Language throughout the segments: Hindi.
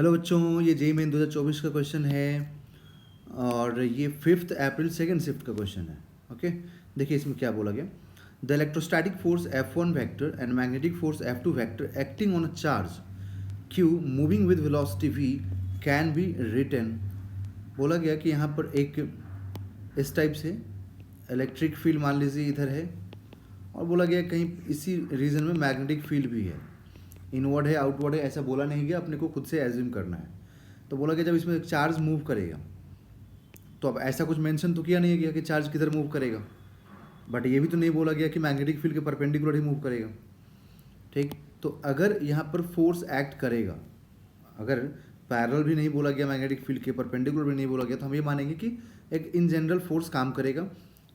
हेलो बच्चों, ये जेईई मेन 2024 का क्वेश्चन है और ये 5 अप्रैल सेकेंड शिफ्ट का क्वेश्चन है। ओके, देखिए इसमें क्या बोला गया। The electrostatic force F1 vector and magnetic force F2 vector acting on a charge Q moving with velocity V can be written. बोला गया कि यहाँ पर एक इस टाइप से इलेक्ट्रिक फील्ड मान लीजिए इधर है और बोला गया कहीं इसी रीजन में मैग्नेटिक फील्ड भी है। इनवर्ड है आउटवर्ड है ऐसा बोला नहीं गया, अपने को खुद से एज्यूम करना है। तो बोला गया जब इसमें एक चार्ज मूव करेगा, तो अब ऐसा कुछ मेंशन तो किया नहीं गया कि चार्ज किधर मूव करेगा, बट ये भी तो नहीं बोला गया कि मैग्नेटिक फील्ड के परपेंडिकुलर ही मूव करेगा। ठीक, तो अगर यहाँ पर फोर्स एक्ट करेगा, अगर पैरेलल भी नहीं बोला गया, मैग्नेटिक फील्ड के परपेंडिकुलर भी नहीं बोला गया, तो हम ये मानेंगे कि एक इन जनरल फोर्स काम करेगा।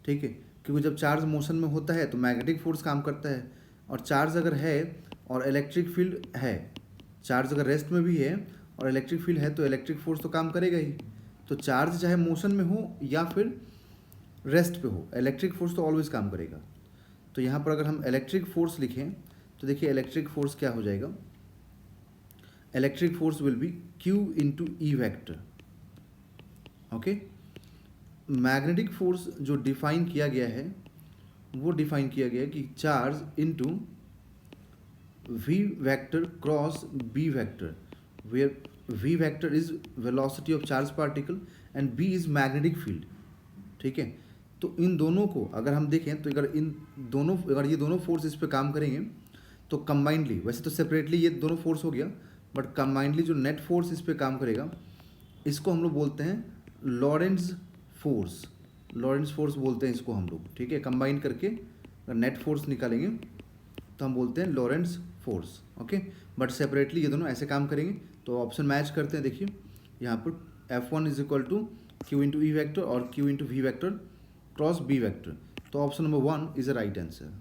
ठीक है, क्योंकि जब चार्ज मोशन में होता है तो मैग्नेटिक फोर्स काम करता है, और चार्ज अगर है और इलेक्ट्रिक फील्ड है, चार्ज अगर रेस्ट में भी है और इलेक्ट्रिक फील्ड है तो इलेक्ट्रिक फोर्स तो काम करेगा ही। तो चार्ज चाहे मोशन में हो या फिर रेस्ट पे हो, इलेक्ट्रिक फोर्स तो ऑलवेज काम करेगा। तो यहाँ पर अगर हम इलेक्ट्रिक फोर्स लिखें तो देखिए इलेक्ट्रिक फोर्स क्या हो जाएगा। Electric force will be Q into E vector. Okay, magnetic force जो डिफाइन किया गया है वो डिफाइन किया गया है कि charge into v vector cross b vector, where v vector is velocity of charge particle and b is magnetic field। ठीक है, तो इन दोनों को अगर हम देखें तो अगर ये दोनों फोर्स इस पे काम करेंगे तो कंबाइंडली, वैसे तो सेपरेटली ये दोनों फोर्स हो गया, बट कंबाइंडली जो नेट फोर्स इस पे काम करेगा इसको हम लोग बोलते हैं लॉरेंट्ज फोर्स। लॉरेंट्ज फोर्स बोलते हैं इसको हम लोग। ठीक है, कंबाइन करके अगर नेट फोर्स निकालेंगे तो हम बोलते हैं लॉरेंट्ज फोर्स। ओके, बट सेपरेटली ये दोनों ऐसे काम करेंगे। तो ऑप्शन मैच करते हैं। देखिए यहाँ पर F1 is equal to Q into E vector और Q into V vector cross B vector. तो option number 1 is a right answer.